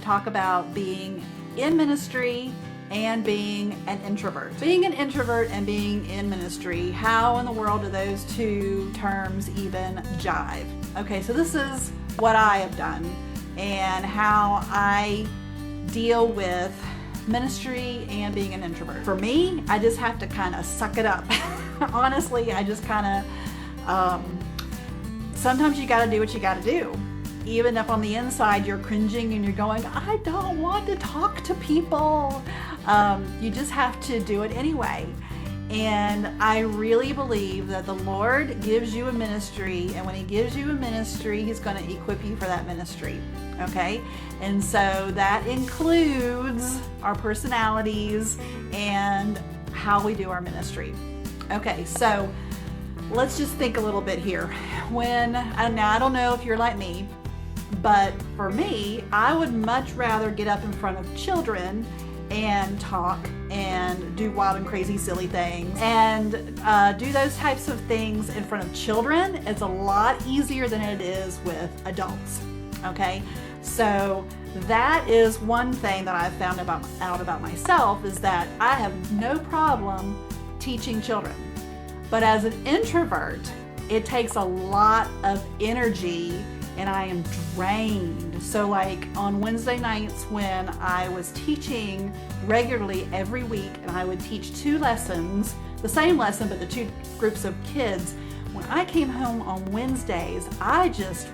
talk about being in ministry and being an introvert. Being an introvert and being in ministry, how in the world do those two terms even jive? Okay, so this is what I have done and how I deal with ministry and being an introvert. For me, I just have to kind of suck it up. Honestly, I just kind of, sometimes you got to do what you got to do. Even if on the inside you're cringing and you're going, I don't want to talk to people. You just have to do it anyway. And I really believe that the Lord gives you a ministry, and when He gives you a ministry, He's going to equip you for that ministry. Okay? And so that includes our personalities and how we do our ministry. Okay, so let's just think a little bit here. Now I don't know if you're like me, but for me, I would much rather get up in front of children and talk and do wild and crazy silly things and do those types of things in front of children. It's a lot easier than it is with adults. Okay, so that is one thing that I've found out about myself, is that I have no problem teaching children. But as an introvert, it takes a lot of energy and I am drained. So like on Wednesday nights when I was teaching regularly every week, and I would teach 2 lessons, the same lesson but the 2 groups of kids, when I came home on Wednesdays, I just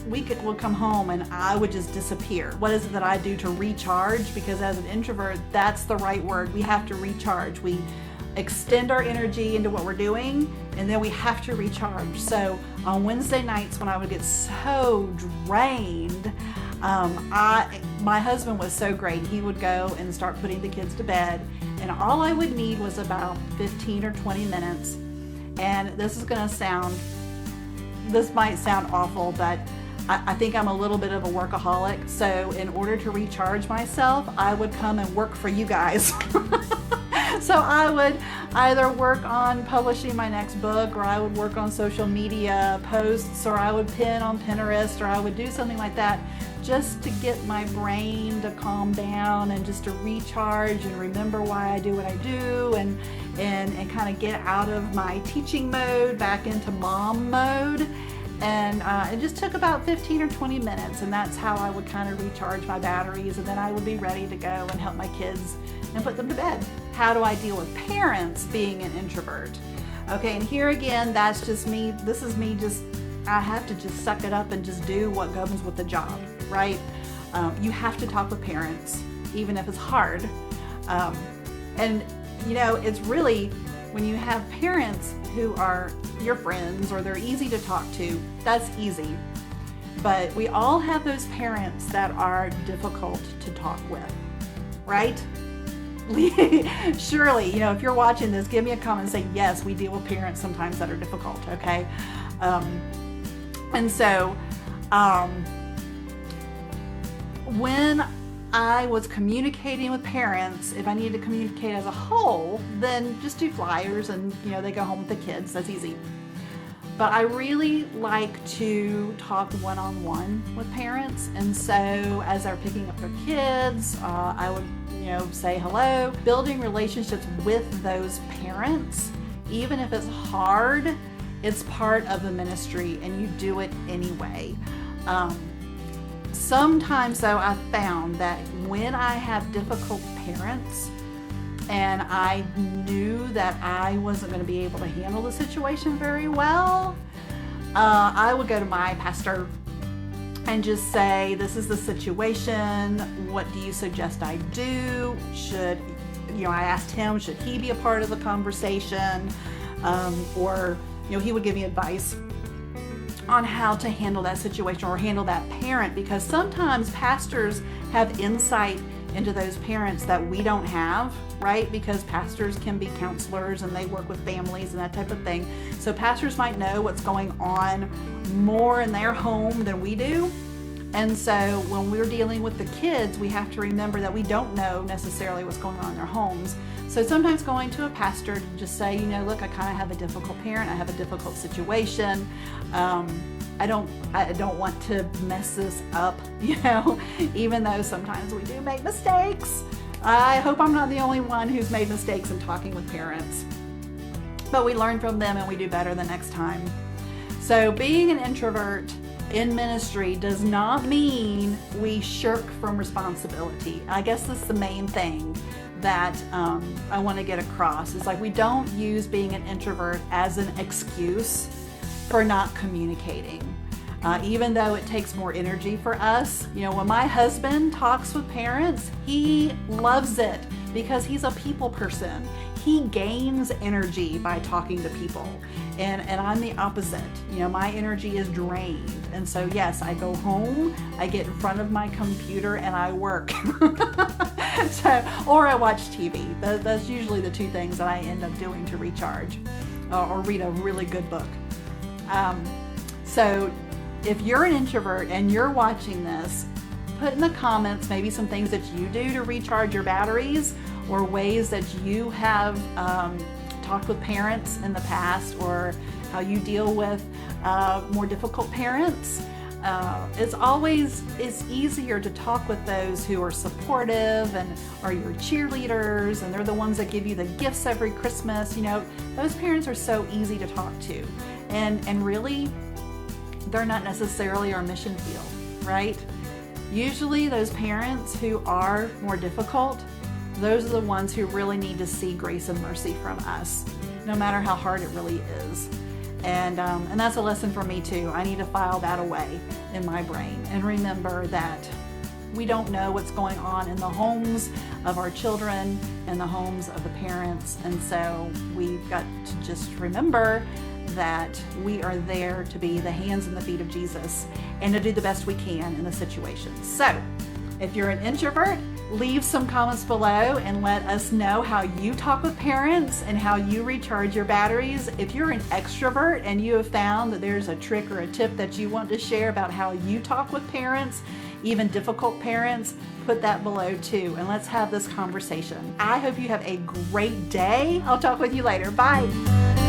we would come home and I would just disappear. What is it that I do to recharge? Because as an introvert, that's the right word. We have to recharge. We extend our energy into what we're doing, and then we have to recharge. So on Wednesday nights when I would get so drained, my husband was so great. He would go and start putting the kids to bed, and all I would need was about 15 or 20 minutes. And this might sound awful, but I think I'm a little bit of a workaholic. So in order to recharge myself, I would come and work for you guys. So I would either work on publishing my next book, or I would work on social media posts, or I would pin on Pinterest, or I would do something like that just to get my brain to calm down and just to recharge and remember why I do what I do, and kind of get out of my teaching mode back into mom mode. And it just took about 15 or 20 minutes, and that's how I would kind of recharge my batteries, and then I would be ready to go and help my kids and put them to bed. How do I deal with parents being an introvert? Okay, and here again, that's just me. This is me I have to just suck it up and just do what comes with the job, right? You have to talk with parents, even if it's hard. And it's really, when you have parents who are your friends or they're easy to talk to, that's easy. But we all have those parents that are difficult to talk with, right? Surely, if you're watching this, give me a comment and say, yes, we deal with parents sometimes that are difficult, okay? And so, when I was communicating with parents, if I needed to communicate as a whole, then just do flyers and, they go home with the kids. That's easy. But I really like to talk one-on-one with parents. And so as they're picking up their kids, I would, say hello. Building relationships with those parents, even if it's hard, it's part of the ministry and you do it anyway. Sometimes though, I've found that when I have difficult parents and I knew that I wasn't going to be able to handle the situation very well, I would go to my pastor and just say, this is the situation. What do you suggest I do? I asked him, should he be a part of the conversation? Or he would give me advice on how to handle that situation or handle that parent, because sometimes pastors have insight into those parents that we don't have, right? Because pastors can be counselors and they work with families and that type of thing. So pastors might know what's going on more in their home than we do. And so when we're dealing with the kids, we have to remember that we don't know necessarily what's going on in their homes. So sometimes going to a pastor to just say, look, I kind of have a difficult parent. I have a difficult situation. I don't want to mess this up, even though sometimes we do make mistakes. I hope I'm not the only one who's made mistakes in talking with parents, but we learn from them and we do better the next time. So being an introvert in ministry does not mean we shirk from responsibility. I guess that's the main thing that I want to get across. It's like we don't use being an introvert as an excuse for not communicating. Even though it takes more energy for us. When my husband talks with parents, he loves it because he's a people person. He gains energy by talking to people. And I'm the opposite. My energy is drained. And so yes, I go home, I get in front of my computer and I work. Or I watch TV. That's usually the two things that I end up doing to recharge, or read a really good book. So if you're an introvert and you're watching this, put in the comments maybe some things that you do to recharge your batteries, or ways that you have talked with parents in the past, or how you deal with more difficult parents. It's easier to talk with those who are supportive and are your cheerleaders, and they're the ones that give you the gifts every Christmas. Those parents are so easy to talk to, and really, they're not necessarily our mission field, right? Usually those parents who are more difficult, those are the ones who really need to see grace and mercy from us, no matter how hard it really is. And that's a lesson for me too. I need to file that away in my brain and remember that we don't know what's going on in the homes of our children and the homes of the parents. And so we've got to just remember that we are there to be the hands and the feet of Jesus and to do the best we can in the situation. So if you're an introvert, leave some comments below and let us know how you talk with parents and how you recharge your batteries. If you're an extrovert and you have found that there's a trick or a tip that you want to share about how you talk with parents, even difficult parents, put that below too, and let's have this conversation. I hope you have a great day. I'll talk with you later. Bye.